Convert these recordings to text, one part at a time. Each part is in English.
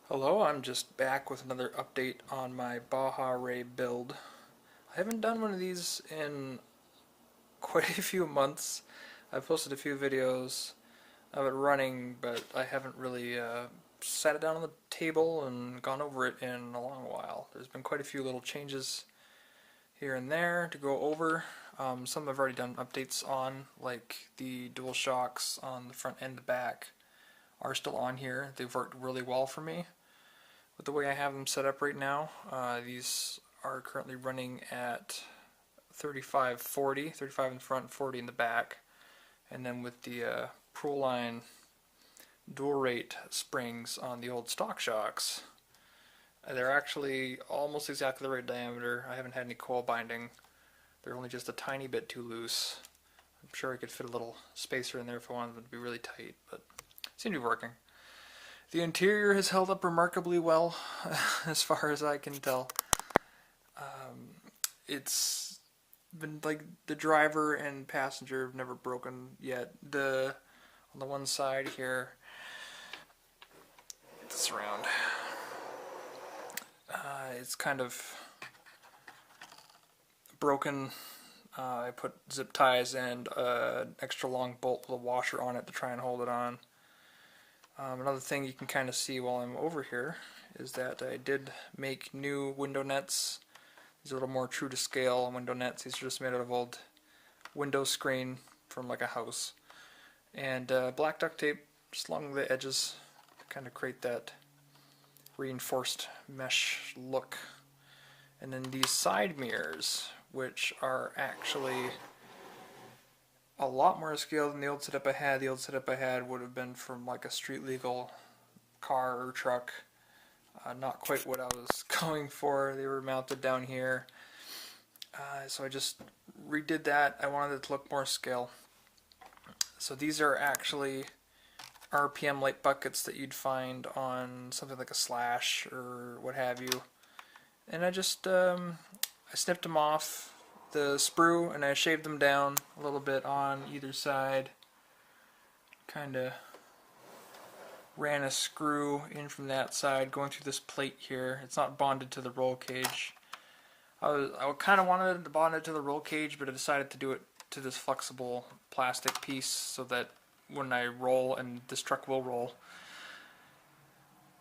Hello, I'm just back with another update on my Baja Rey build. I haven't done one of these in quite a few months. I've posted a few videos of it running, but I haven't really sat it down on the table and gone over it in a long while. There's been quite a few little changes here and there to go over. Some I've already done updates on, like the dual shocks on the front and the back are still on here. They've worked really well for me. With the way I have them set up right now, these are currently running at 35-40, 35 in front, 40 in the back. And then with the Proline dual rate springs on the old stock shocks, they're actually almost exactly the right diameter. I haven't had any coil binding. They're only just a tiny bit too loose. I'm sure I could fit a little spacer in there if I wanted them to be really tight, but it seemed to be working. The interior has held up remarkably well, as far as I can tell. It's been like the driver and passenger have never broken yet. On the one side here, it's around. It's kind of broken. I put zip ties and an extra long bolt with a washer on it to try and hold it on. Another thing you can kind of see while I'm over here is that I did make new window nets. These are a little more true to scale window nets. These are just made out of old window screen from like a house. And black duct tape just along the edges to kind of create that reinforced mesh look. And then these side mirrors, which are actually a lot more scale than the old setup I had. The old setup I had would have been from like a street legal car or truck. Not quite what I was going for. They were mounted down here. So I just redid that. I wanted it to look more scale. So these are actually RPM light buckets that you'd find on something like a Slash or what have you. And I just I snipped them off the sprue and I shaved them down a little bit on either side. Kind of ran a screw in from that side going through this plate here. It's not bonded to the roll cage. I kind of wanted to bond it to the roll cage, but I decided to do it to this flexible plastic piece so that when I roll, and this truck will roll,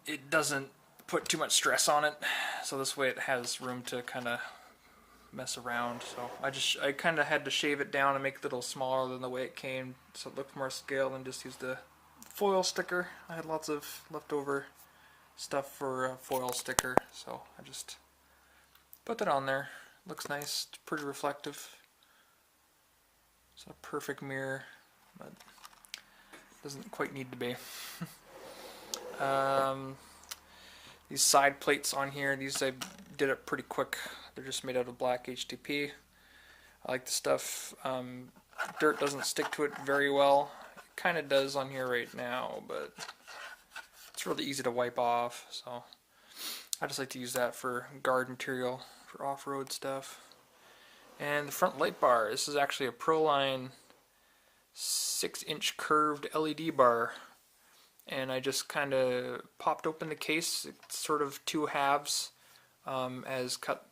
it doesn't put too much stress on it. So this way it has room to kind of mess around. So I kind of had to shave it down and make it a little smaller than the way it came, so it looked more scale, and just used a foil sticker. I had lots of leftover stuff for a foil sticker, so I just put that on there. Looks nice. It's pretty reflective. It's a perfect mirror, but doesn't quite need to be. These side plates on here, these I did it pretty quick. They're just made out of black HDP. I like the stuff. Dirt doesn't stick to it very well. It kind of does on here right now, but it's really easy to wipe off. So I just like to use that for guard material for off-road stuff. And the front light bar. This is actually a Proline 6-inch curved LED bar. And I just kind of popped open the case. It's sort of two halves as cut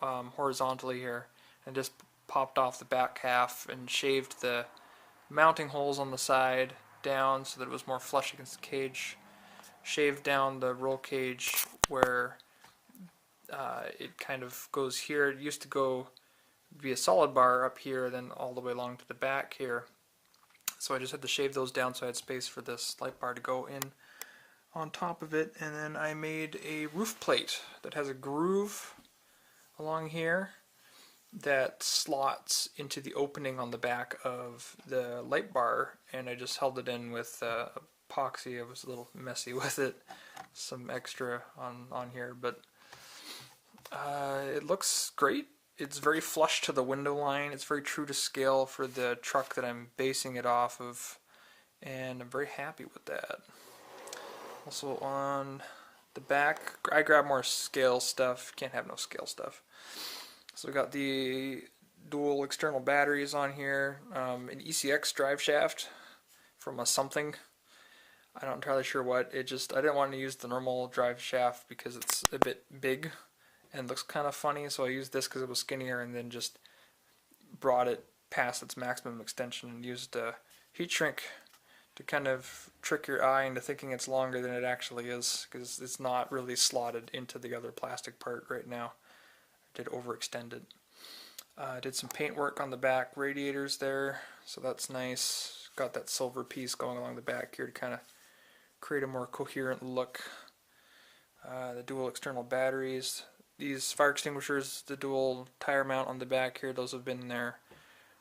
horizontally here, and just popped off the back half and shaved the mounting holes on the side down so that it was more flush against the cage. Shaved down the roll cage where it kind of goes here. It used to be a solid bar up here, then all the way along to the back here. So I just had to shave those down so I had space for this light bar to go in on top of it. And then I made a roof plate that has a groove along here that slots into the opening on the back of the light bar, and I just held it in with epoxy. I was a little messy with it, some extra on here, but it looks great. It's very flush to the window line. It's very true to scale for the truck that I'm basing it off of, and I'm very happy with that. Also on the back, I grabbed more scale stuff. Can't have no scale stuff. So we got the dual external batteries on here, an ECX drive shaft from a something. I'm not entirely sure what. I didn't want to use the normal drive shaft because it's a bit big and looks kind of funny, so I used this because it was skinnier, and then just brought it past its maximum extension and used a heat shrink to kind of trick your eye into thinking it's longer than it actually is, because it's not really slotted into the other plastic part right now. I did overextend it. Did some paint work on the back radiators there, so that's nice. Got that silver piece going along the back here to kind of create a more coherent look. The dual external batteries. These fire extinguishers, the dual tire mount on the back here, those have been there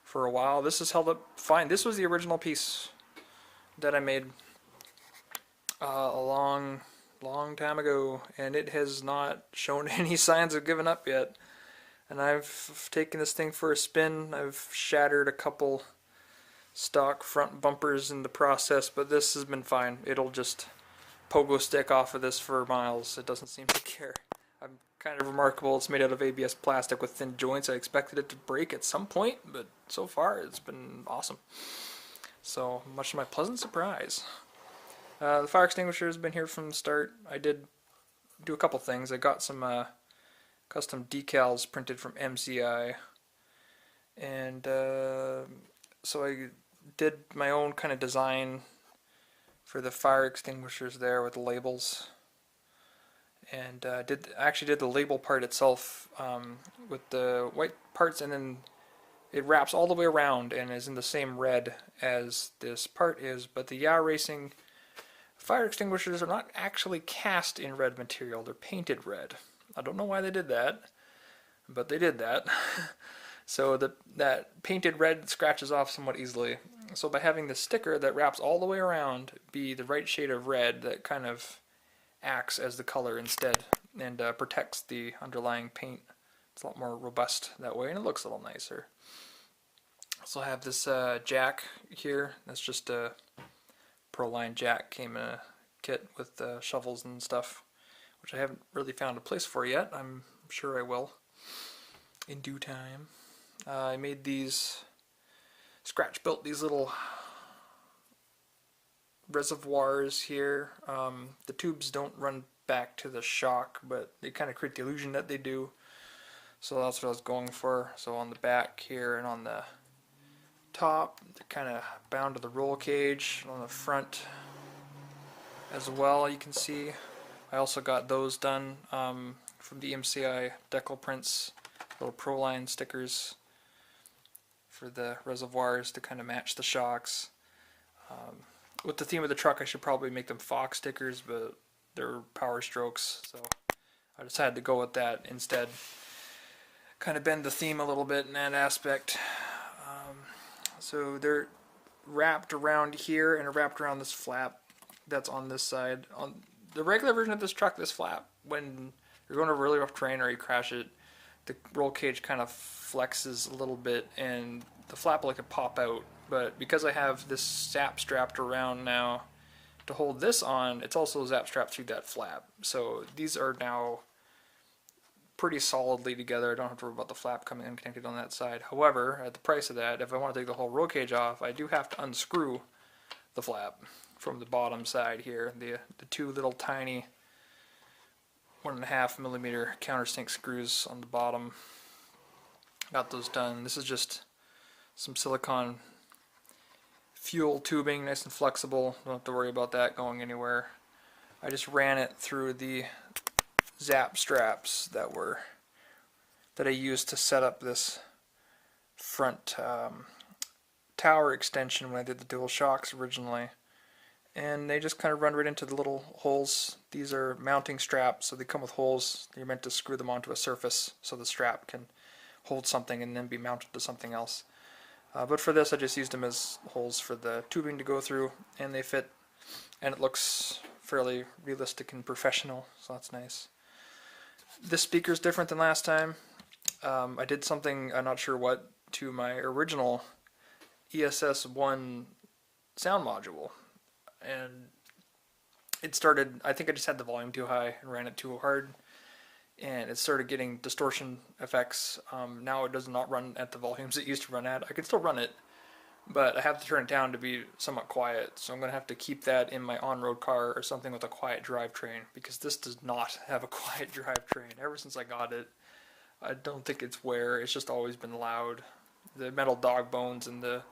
for a while. This has held up fine. This was the original piece that I made a long time ago, and it has not shown any signs of giving up yet. And I've taken this thing for a spin. I've shattered a couple stock front bumpers in the process, but this has been fine. It'll just pogo stick off of this for miles. It doesn't seem to care. I'm kind of remarkable. It's made out of ABS plastic with thin joints. I expected it to break at some point, but so far it's been awesome. So, much to my pleasant surprise. The fire extinguisher has been here from the start. I did do a couple things. I got some custom decals printed from MCI, and so I did my own kind of design for the fire extinguishers there with the labels, and actually did the label part itself with the white parts, and then it wraps all the way around and is in the same red as this part is. But the Yeah Racing fire extinguishers are not actually cast in red material, they're painted red. I don't know why they did that, but they did that. So that painted red scratches off somewhat easily. So by having the sticker that wraps all the way around be the right shade of red, that kind of acts as the color instead and protects the underlying paint. It's a lot more robust that way, and it looks a little nicer. Also have this jack here. That's just a Proline jack. Came in a kit with shovels and stuff, which I haven't really found a place for yet. I'm sure I will in due time. I made these, scratch built these little reservoirs here. The tubes don't run back to the shock, but they kind of create the illusion that they do. So that's what I was going for. So on the back here and on the top, they're kind of bound to the roll cage. On the front as well, you can see I also got those done from the MCI decal prints, little Proline stickers for the reservoirs to kind of match the shocks. With the theme of the truck, I should probably make them Fox stickers, but they're Power Strokes, so I decided to go with that instead. Kind of bend the theme a little bit in that aspect. So they're wrapped around here and wrapped around this flap that's on this side. On the regular version of this truck, this flap, when you're going over really rough terrain or you crash it, the roll cage kind of flexes a little bit and the flap will pop out. But because I have this zap strapped around now to hold this on, it's also zap strapped through that flap. So these are now pretty solidly together. I don't have to worry about the flap coming unconnected on that side. However, at the price of that, if I want to take the whole roll cage off, I do have to unscrew the flap from the bottom side here. The two little tiny 1.5 millimeter countersink screws on the bottom. Got those done. This is just some silicone fuel tubing, nice and flexible. Don't have to worry about that going anywhere. I just ran it through the zap straps that I used to set up this front tower extension when I did the dual shocks originally, and they just kind of run right into the little holes. These are mounting straps, so they come with holes. You're meant to screw them onto a surface so the strap can hold something and then be mounted to something else. But for this, I just used them as holes for the tubing to go through, and they fit, and it looks fairly realistic and professional, so that's nice. This speaker is different than last time. I did something, I'm not sure what, to my original ESS1 sound module, and it started, I think I just had the volume too high and ran it too hard, and it started getting distortion effects. Now it does not run at the volumes it used to run at. I can still run it, but I have to turn it down to be somewhat quiet. So I'm going to have to keep that in my on-road car or something with a quiet drivetrain, because this does not have a quiet drivetrain. Ever since I got it, I don't think it's wear. It's just always been loud. The metal dog bones and the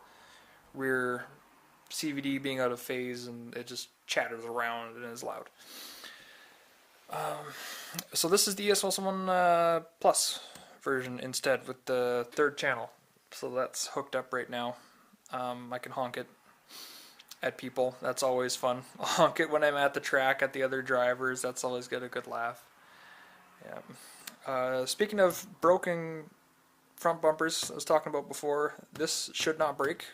rear CVD being out of phase, and it just chatters around and is loud. So this is the ESL1 Plus version instead, with the third channel. So that's hooked up right now. I can honk it at people. That's always fun. I'll honk it when I'm at the track at the other drivers. That's always get a good laugh. Yeah. Speaking of broken front bumpers, I was talking about before, this should not break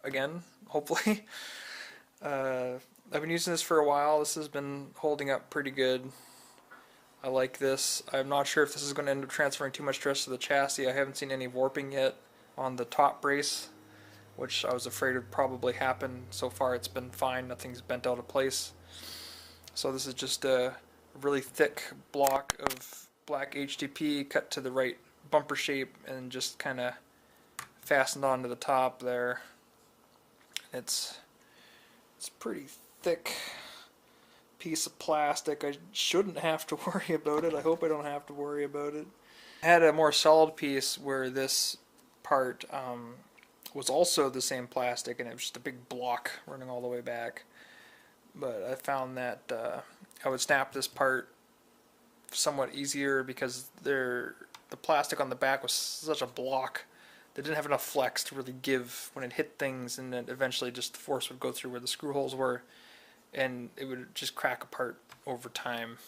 again, hopefully. I've been using this for a while. This has been holding up pretty good. I like this. I'm not sure if this is going to end up transferring too much stress to the chassis. I haven't seen any warping yet on the top brace, which I was afraid would probably happen. So far it's been fine. Nothing's bent out of place. So this is just a really thick block of black HDP cut to the right bumper shape and just kind of fastened onto the top there. It's pretty thick piece of plastic. I shouldn't have to worry about it. I hope I don't have to worry about it. I had a more solid piece where this part was also the same plastic, and it was just a big block running all the way back. But I found that I would snap this part somewhat easier because the plastic on the back was such a block that didn't have enough flex to really give when it hit things, and then eventually just the force would go through where the screw holes were, and it would just crack apart over time.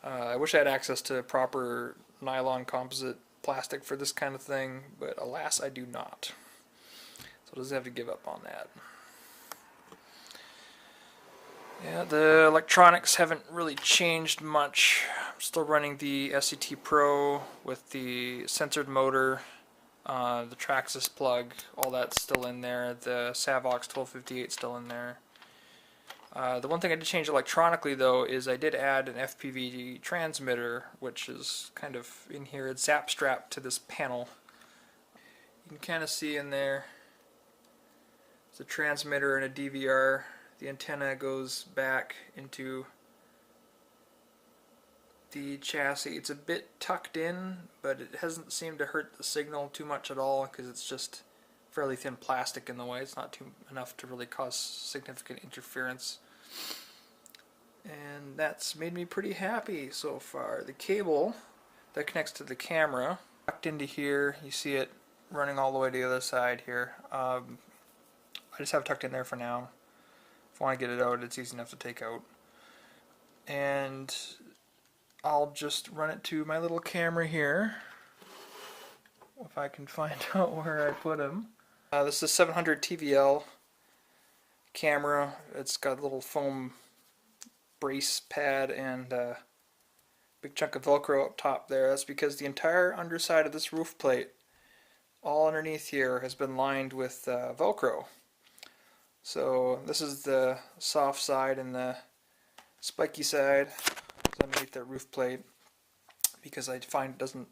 I wish I had access to proper nylon composite plastic for this kind of thing, but alas I do not. So I'll just have to give up on that. Yeah, the electronics haven't really changed much. I'm still running the SCT Pro with the censored motor, the Traxxas plug, all that's still in there. The Savox 1258 still in there. The one thing I did change electronically though is I did add an FPV transmitter, which is kind of in here. It's zap strapped to this panel. You can kind of see in there, it's a transmitter and a DVR. The antenna goes back into the chassis. It's a bit tucked in, but it hasn't seemed to hurt the signal too much at all because it's just fairly thin plastic in the way. It's not enough to really cause significant interference. And that's made me pretty happy so far. The cable that connects to the camera tucked into here. You see it running all the way to the other side here. I just have it tucked in there for now. If I want to get it out, it's easy enough to take out. And I'll just run it to my little camera here, if I can find out where I put him. This is a 700 TVL camera. It's got a little foam brace pad and a big chunk of Velcro up top there. That's because the entire underside of this roof plate, all underneath here, has been lined with Velcro. So this is the soft side, and the spiky side is underneath that roof plate because I find it doesn't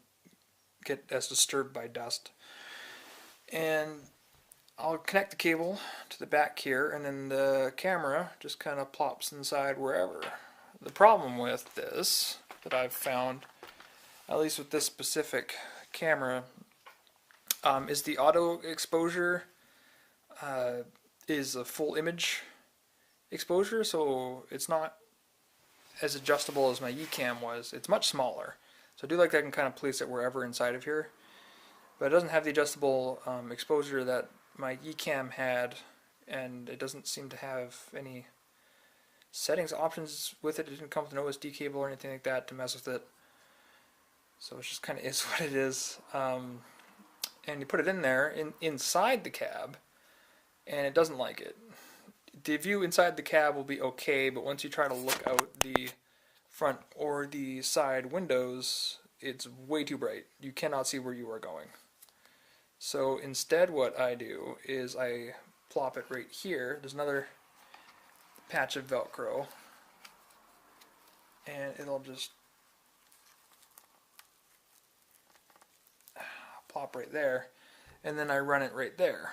get as disturbed by dust. And I'll connect the cable to the back here, and then the camera just kind of plops inside wherever. The problem with this that I've found, at least with this specific camera, is the auto exposure is a full image exposure, so it's not as adjustable as my Ecamm was. It's much smaller, so I do like that I can kind of place it wherever inside of here, but it doesn't have the adjustable exposure that my Ecamm had, and it doesn't seem to have any settings options with it. It didn't come with an OSD cable or anything like that to mess with it, so it just kind of is what it is. And you put it in there inside the cab, and it doesn't like it. The view inside the cab will be okay, but once you try to look out the front or the side windows, it's way too bright. You cannot see where you are going. So instead what I do is I plop it right here. There's another patch of Velcro, and it'll just plop right there, and then I run it right there.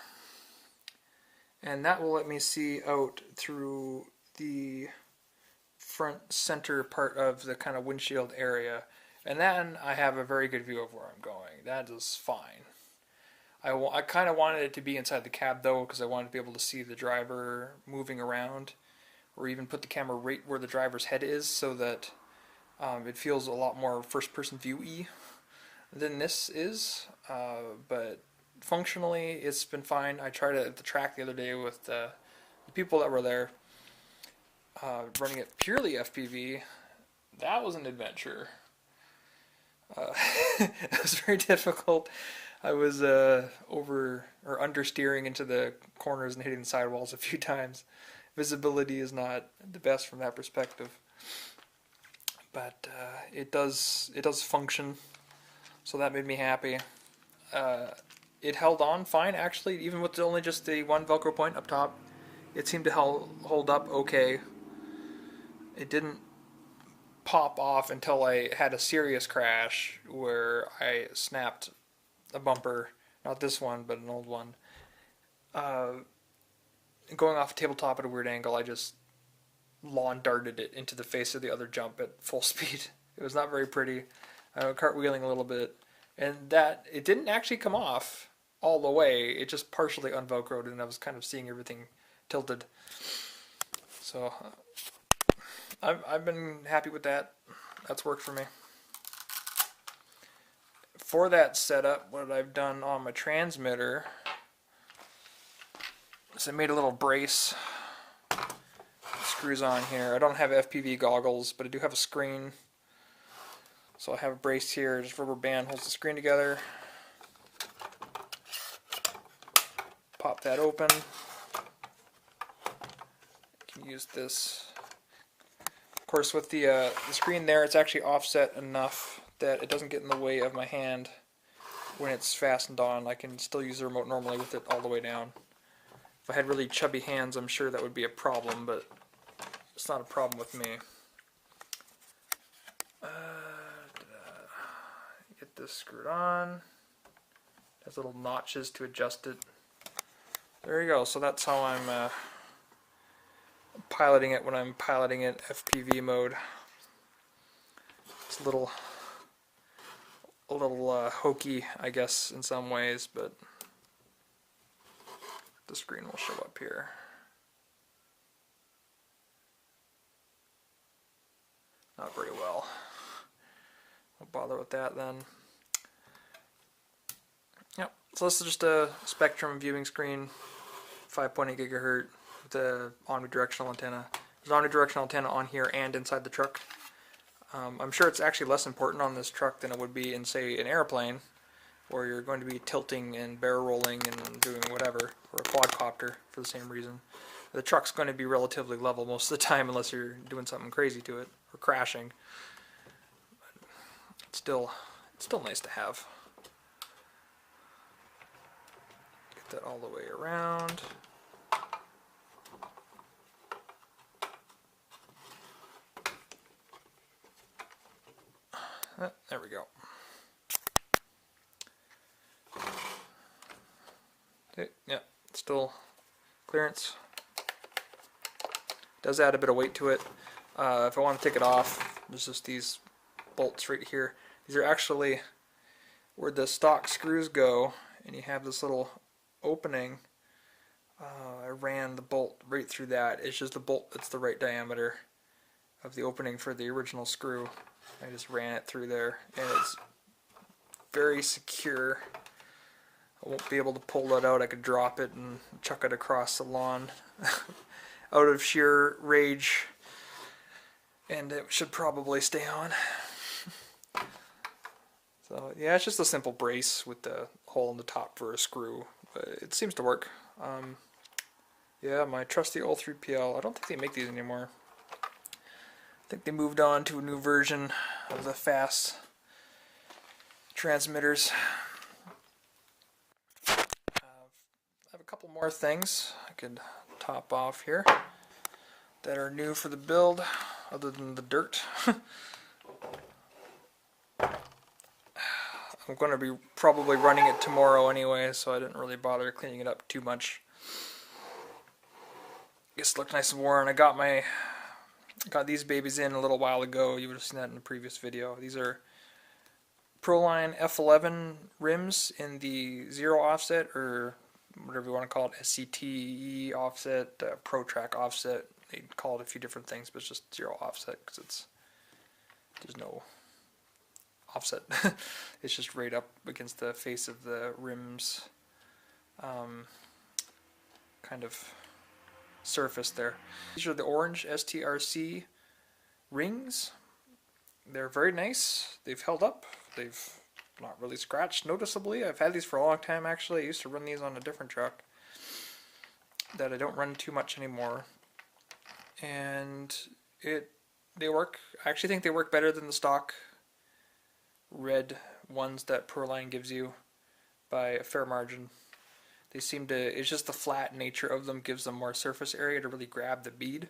and that will let me see out through the front center part of the kind of windshield area, and then I have a very good view of where I'm going. That is fine. I kind of wanted it to be inside the cab though, because I wanted to be able to see the driver moving around, or even put the camera right where the driver's head is, so that it feels a lot more first-person view-y than this is. But functionally, it's been fine. I tried it at the track the other day with the people that were there, running it purely FPV. That was an adventure. It was very difficult. I was understeering into the corners and hitting the sidewalls a few times. Visibility is not the best from that perspective, but it does function, so that made me happy. It held on fine actually, even with only just the one Velcro point up top. It seemed to hold up okay. It didn't pop off until I had a serious crash where I snapped a bumper, not this one, but an old one. Going off a tabletop at a weird angle, I just lawn darted it into the face of the other jump at full speed. It was not very pretty. I was cartwheeling a little bit, and that it didn't actually come off all the way. It just partially unvelcroed, and I was kind of seeing everything tilted. So I've been happy with that. That's worked for me. For that setup, what I've done on my transmitter is I made a little brace. Screws on here. I don't have FPV goggles, but I do have a screen. So I have a brace here. Just rubber band holds the screen together. Pop that open. You can use this. Of course, with the screen there, it's actually offset enough that it doesn't get in the way of my hand when it's fastened on. I can still use the remote normally with it all the way down. If I had really chubby hands, I'm sure that would be a problem, but it's not a problem with me. Get this screwed on. Has little notches to adjust it. There you go. So that's how I'm piloting it when I'm piloting it FPV mode. It's a little hokey, I guess, in some ways, but the screen will show up here. Not very well. Won't bother with that then. Yep, so this is just a Spectrum viewing screen, 5.8 gigahertz with the omnidirectional antenna. There's an omnidirectional antenna on here and inside the truck. I'm sure it's actually less important on this truck than it would be in, say, an airplane, where you're going to be tilting and barrel rolling and doing whatever, or a quadcopter for the same reason. The truck's going to be relatively level most of the time unless you're doing something crazy to it or crashing. But it's still nice to have. Get that all the way around. There we go. Okay, yeah, still clearance. Does add a bit of weight to it. If I want to take it off, there's just these bolts right here. These are actually where the stock screws go, and you have this little opening. I ran the bolt right through that. It's just a bolt that's the right diameter of the opening for the original screw. I just ran it through there, and it's very secure. I won't be able to pull that out. I could drop it and chuck it across the lawn out of sheer rage, and it should probably stay on. So yeah, it's just a simple brace with the hole in the top for a screw. It seems to work. Yeah, my trusty 03PL. I don't think they make these anymore. I think they moved on to a new version of the fast transmitters. I have a couple more things I could top off here that are new for the build, other than the dirt. I'm going to be probably running it tomorrow anyway, so I didn't really bother cleaning it up too much. Gets looked nice and worn. I got these babies in a little while ago. You would have seen that in the previous video. These are Proline F11 rims in the 0 offset, or whatever you want to call it, SCTE offset, ProTrack offset. They call it a few different things, but it's just 0 offset because there's no offset. It's just right up against the face of the rims kind of surface there. These are the orange STRC rings. They're very nice. They've held up. They've not really scratched noticeably. I've had these for a long time actually. I used to run these on a different truck that I don't run too much anymore. And they work. I actually think they work better than the stock red ones that Proline gives you by a fair margin. They seem to, it's just the flat nature of them gives them more surface area to really grab the bead.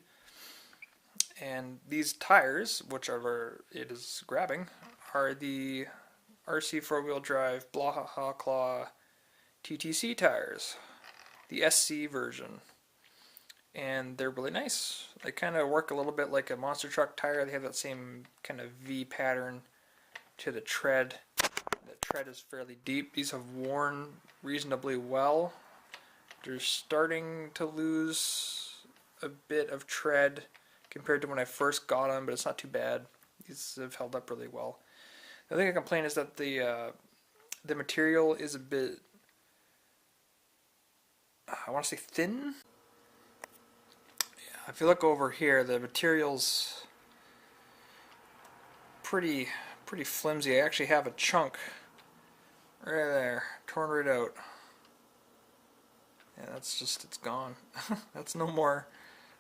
And these tires, whichever it is grabbing, are the RC 4-wheel drive Baja Claw TTC tires, the SC version. And they're really nice. They kind of work a little bit like a monster truck tire. They have that same kind of V pattern to the tread. The tread is fairly deep. These have worn reasonably well. They're starting to lose a bit of tread compared to when I first got them, but it's not too bad. These have held up really well. The thing I complain is that the material is a bit, I want to say thin. Yeah, if you look over here, the material's pretty flimsy. I actually have a chunk right there, torn right out. Yeah, that's just, it's gone. That's no more.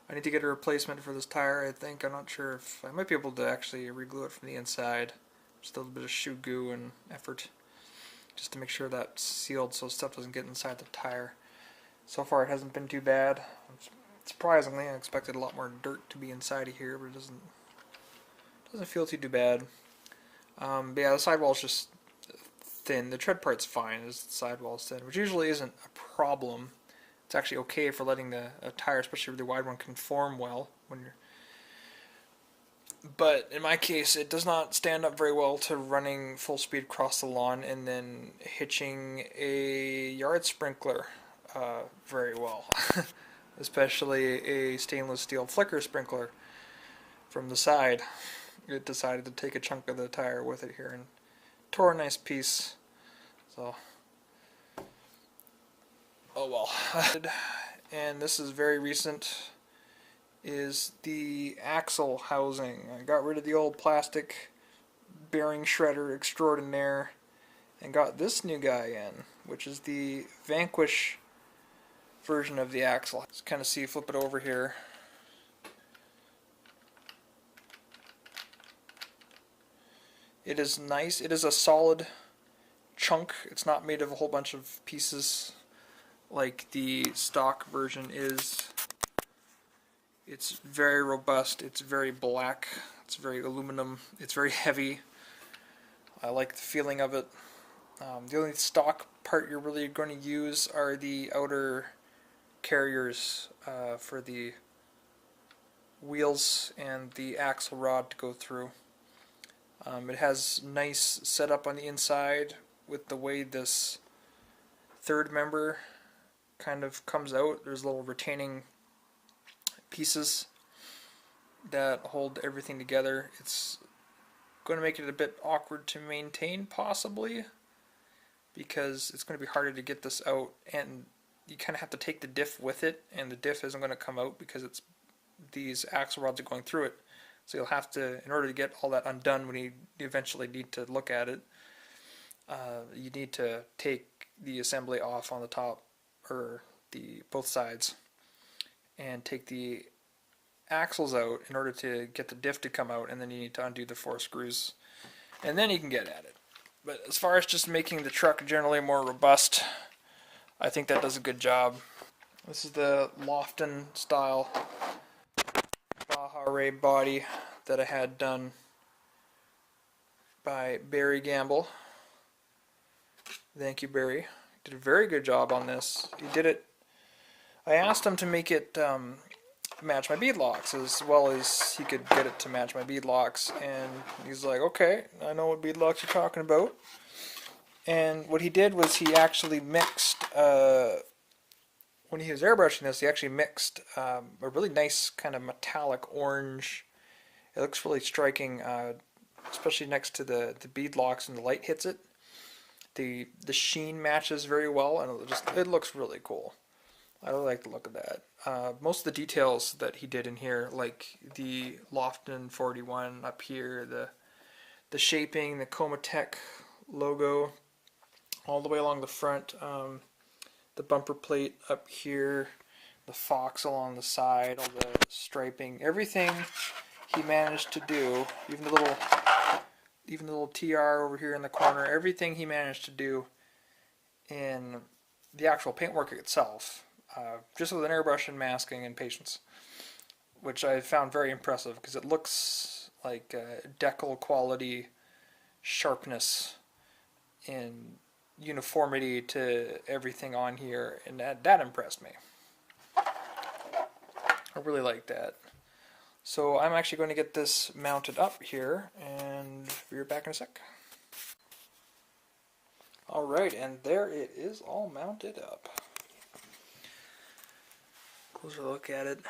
I need to get a replacement for this tire, I think. I'm not sure if I might be able to actually reglue it from the inside. Just a little bit of shoe goo and effort just to make sure that's sealed so stuff doesn't get inside the tire. So far it hasn't been too bad. Surprisingly, I expected a lot more dirt to be inside of here, but it doesn't feel too bad. But yeah, the sidewall's just thin. The tread part's fine, as the sidewall's thin, which usually isn't a problem. It's actually okay for letting a tire, especially a really wide one, conform well when you're. But in my case, it does not stand up very well to running full speed across the lawn and then hitching a yard sprinkler very well, especially a stainless steel flicker sprinkler from the side. It decided to take a chunk of the tire with it here and tore a nice piece. So, oh well. And this is very recent, is the axle housing. I got rid of the old plastic bearing shredder extraordinaire and got this new guy in, which is the Vanquish version of the axle. Let's kind of see, flip it over here. It is nice. It is a solid chunk. It's not made of a whole bunch of pieces like the stock version is. It's very robust. It's very black. It's very aluminum. It's very heavy. I like the feeling of it. The only stock part you're really going to use are the outer carriers for the wheels and the axle rod to go through. It has nice setup on the inside with the way this third member kind of comes out. There's little retaining pieces that hold everything together. It's going to make it a bit awkward to maintain possibly because it's going to be harder to get this out, and you kind of have to take the diff with it, and the diff isn't going to come out because it's these axle rods are going through it. So you'll have to, in order to get all that undone when you eventually need to look at it, you need to take the assembly off on the top, or both sides, and take the axles out in order to get the diff to come out, and then you need to undo the 4 screws, and then you can get at it. But as far as just making the truck generally more robust, I think that does a good job. This is the Lofton style Baja Rey body that I had done by Barry Gamble. Thank you, Barry. Did a very good job on this. He did it. I asked him to make it match my bead locks as well as he could get it to match my bead locks. And he's like, okay, I know what bead locks you're talking about. And what he did was he actually mixed, when he was airbrushing this, he actually mixed a really nice kind of metallic orange. It looks really striking, especially next to the bead locks and the light hits it. The sheen matches very well, and it looks really cool. I really like the look of that. Most of the details that he did in here, like the Lofton 41 up here, the shaping, the Comatech logo, all the way along the front, the bumper plate up here, the fox along the side, all the striping, everything he managed to do, even the little TR over here in the corner, everything he managed to do in the actual paintwork itself, just with an airbrush and masking and patience, which I found very impressive because it looks like decal quality sharpness and uniformity to everything on here, and that impressed me. I really like that. So I'm actually going to get this mounted up here, and we'll be back in a sec. Alright, and there it is all mounted up. Closer look at it.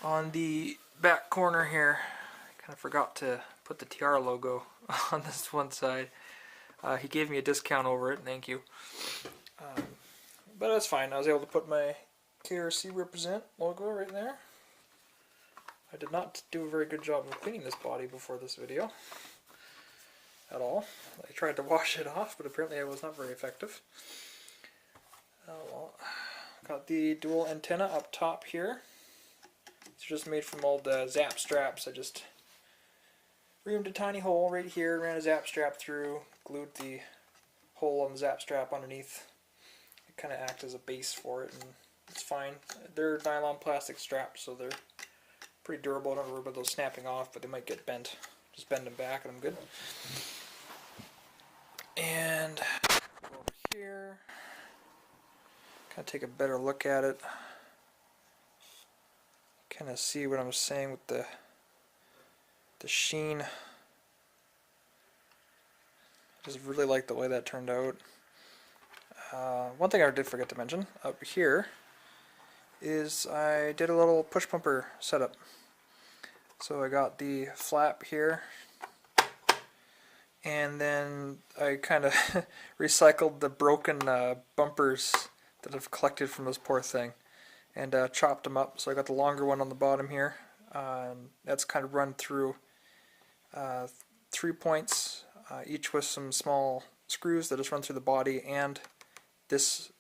On the back corner here, I kind of forgot to put the TR logo on this one side. He gave me a discount over it, thank you. But that's fine, I was able to put my KRC Represent logo right there. I did not do a very good job of cleaning this body before this video at all. I tried to wash it off, but apparently I was not very effective. Oh well. Got the dual antenna up top here. It's just made from old zap straps. I just reamed a tiny hole right here, ran a zap strap through, glued the hole on the zap strap underneath. It kind of acts as a base for it, and it's fine. They're nylon plastic straps, so they're pretty durable. I don't worry about those snapping off, but they might get bent. Just bend them back and I'm good. And go over here, kind of take a better look at it. Kind of see what I'm saying with the sheen. I just really like the way that turned out. One thing I did forget to mention up here is I did a little push bumper setup. So I got the flap here, and then I kind of recycled the broken bumpers that I've collected from this poor thing and chopped them up. So I got the longer one on the bottom here. That's kind of run through 3 points, each with some small screws that just run through the body and this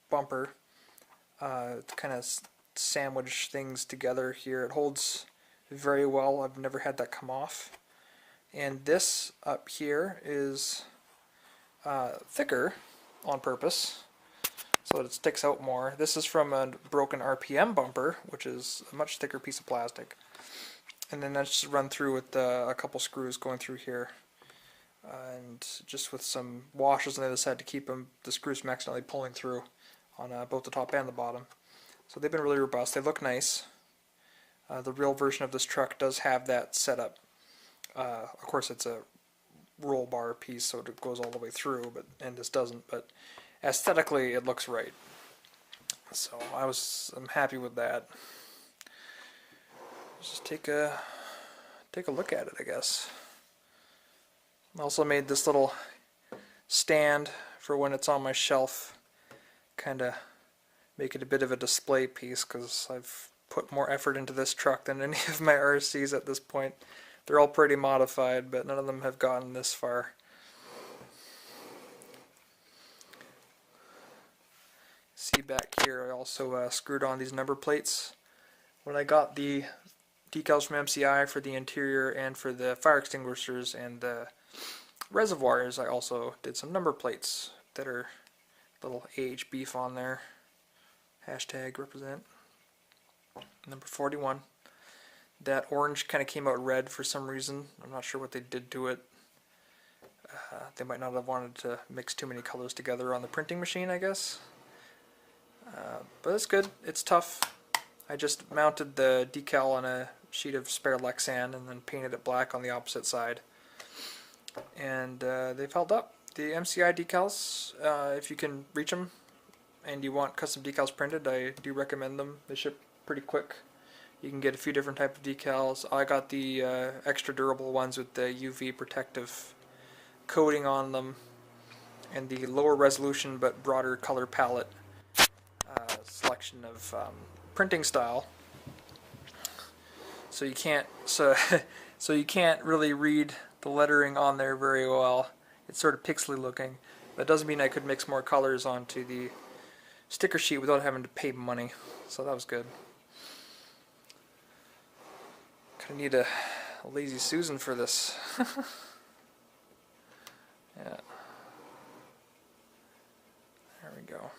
bumper to kind of sandwich things together here. It holds very well. I've never had that come off. And this up here is thicker on purpose so that it sticks out more. This is from a broken RPM bumper, which is a much thicker piece of plastic. And then that's just run through with a couple screws going through here. And just with some washers on the other side to keep the screws from accidentally pulling through on both the top and the bottom. So they've been really robust. They look nice. The real version of this truck does have that setup. Of course, it's a roll bar piece, so it goes all the way through, and this doesn't. But aesthetically, it looks right. So I'm happy with that. Let's just take a look at it, I guess. I also made this little stand for when it's on my shelf. Kind of make it a bit of a display piece because I've put more effort into this truck than any of my RCs at this point. They're all pretty modified, but none of them have gotten this far. See back here, I also screwed on these number plates. When I got the decals from MCI for the interior and for the fire extinguishers and the reservoirs, I also did some number plates that are little AH beef on there. Hashtag represent. Number 41. That orange kind of came out red for some reason. I'm not sure what they did to it. They might not have wanted to mix too many colors together on the printing machine, I guess. But it's good. It's tough. I just mounted the decal on a sheet of spare Lexan and then painted it black on the opposite side. And they've held up. The MCI decals, if you can reach them and you want custom decals printed, I do recommend them. They ship pretty quick. You can get a few different types of decals. I got the extra durable ones with the UV protective coating on them, and the lower resolution but broader color palette selection of printing style. So you can't so you can't really read the lettering on there very well. It's sort of pixely looking. That doesn't mean I could mix more colors onto the sticker sheet without having to pay money. So that was good. Kind of need a lazy Susan for this. Yeah. There we go.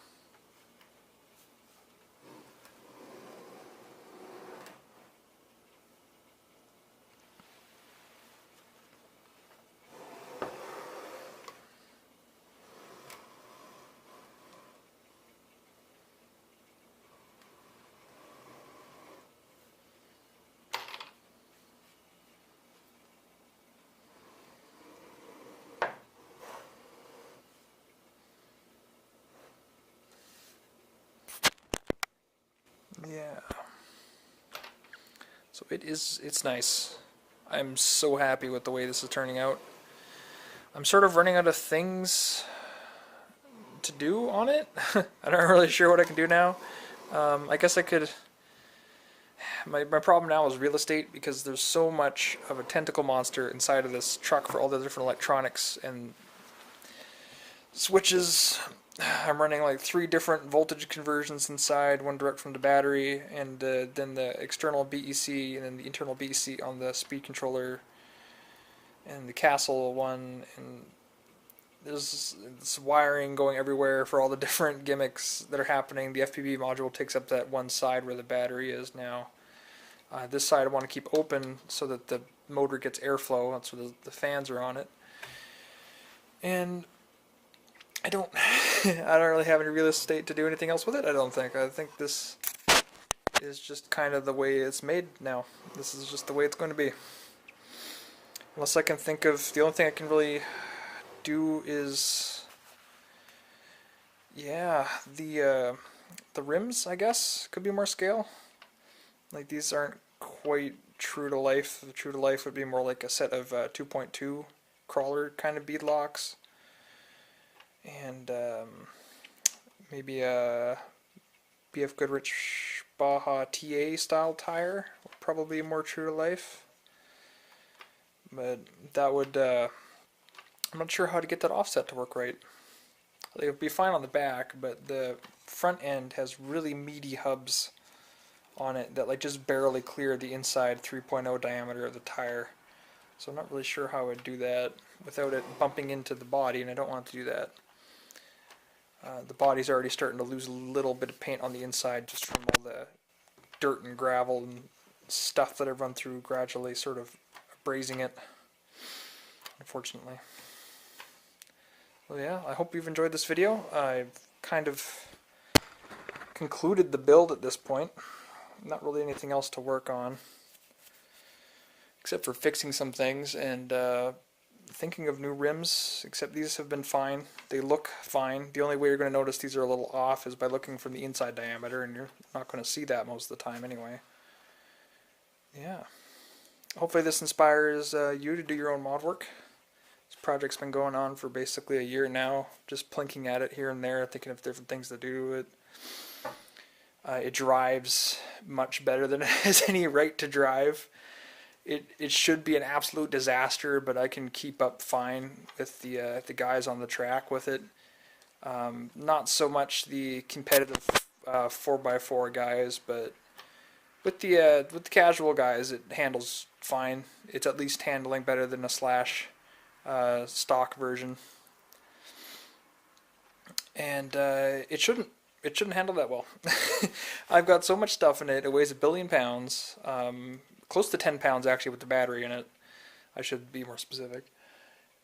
Yeah. So it's nice. I'm so happy with the way this is turning out. I'm sort of running out of things to do on it. I'm not really sure what I can do now. I guess I could... My problem now is real estate, because there's so much of a tentacle monster inside of this truck for all the different electronics and switches. I'm running like 3 different voltage conversions inside, one direct from the battery, and then the external BEC, and then the internal BEC on the speed controller, and the Castle one, and there's this wiring going everywhere for all the different gimmicks that are happening. The FPV module takes up that one side where the battery is now. This side I want to keep open so that the motor gets airflow. That's where the fans are on it. And I don't really have any real estate to do anything else with it, I don't think. I think this is just kind of the way it's made now. This is just the way it's going to be. Unless I can think of... The only thing I can really do is... Yeah, the rims, I guess, could be more scale. Like, these aren't quite true to life. The true to life would be more like a set of 2.2 crawler kind of bead locks. And maybe a BF Goodrich Baja TA style tire would probably be more true to life. But that would, I'm not sure how to get that offset to work right. It would be fine on the back, but the front end has really meaty hubs on it that like just barely clear the inside 3.0 diameter of the tire. So I'm not really sure how I would do that without it bumping into the body, and I don't want to do that. The body's already starting to lose a little bit of paint on the inside just from all the dirt and gravel and stuff that I've run through, gradually sort of abrasing it, unfortunately. Well, yeah, I hope you've enjoyed this video. I've kind of concluded the build at this point. Not really anything else to work on, except for fixing some things and thinking of new rims, except these have been fine. They look fine. The only way you're going to notice these are a little off is by looking from the inside diameter, and you're not going to see that most of the time anyway. Yeah. Hopefully this inspires you to do your own mod work. This project's been going on for basically a year now, just plinking at it here and there, thinking of different things to do to it. It drives much better than it has any right to drive. It should be an absolute disaster, but I can keep up fine with the guys on the track with it. Not so much the competitive 4x4 guys, but with the casual guys, it handles fine. It's at least handling better than a Slash stock version, and it shouldn't handle that well. I've got so much stuff in it. It weighs 1 billion pounds. Close to 10 pounds actually with the battery in it. I should be more specific.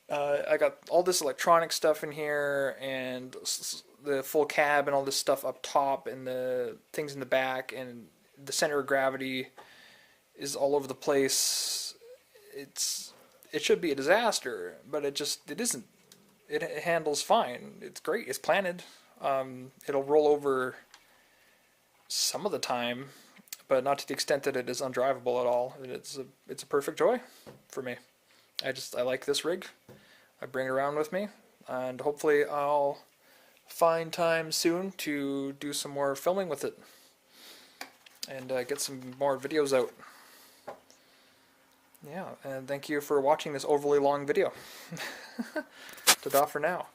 I got all this electronic stuff in here, and the full cab and all this stuff up top, and the things in the back, and the center of gravity is all over the place. It should be a disaster, but it isn't. It handles fine. It's great. It's planted. It'll roll over some of the time, but not to the extent that it is undrivable at all. It's a perfect joy for me. I like this rig. I bring it around with me, and hopefully I'll find time soon to do some more filming with it and get some more videos out. Yeah, and thank you for watching this overly long video. Ta-da for now.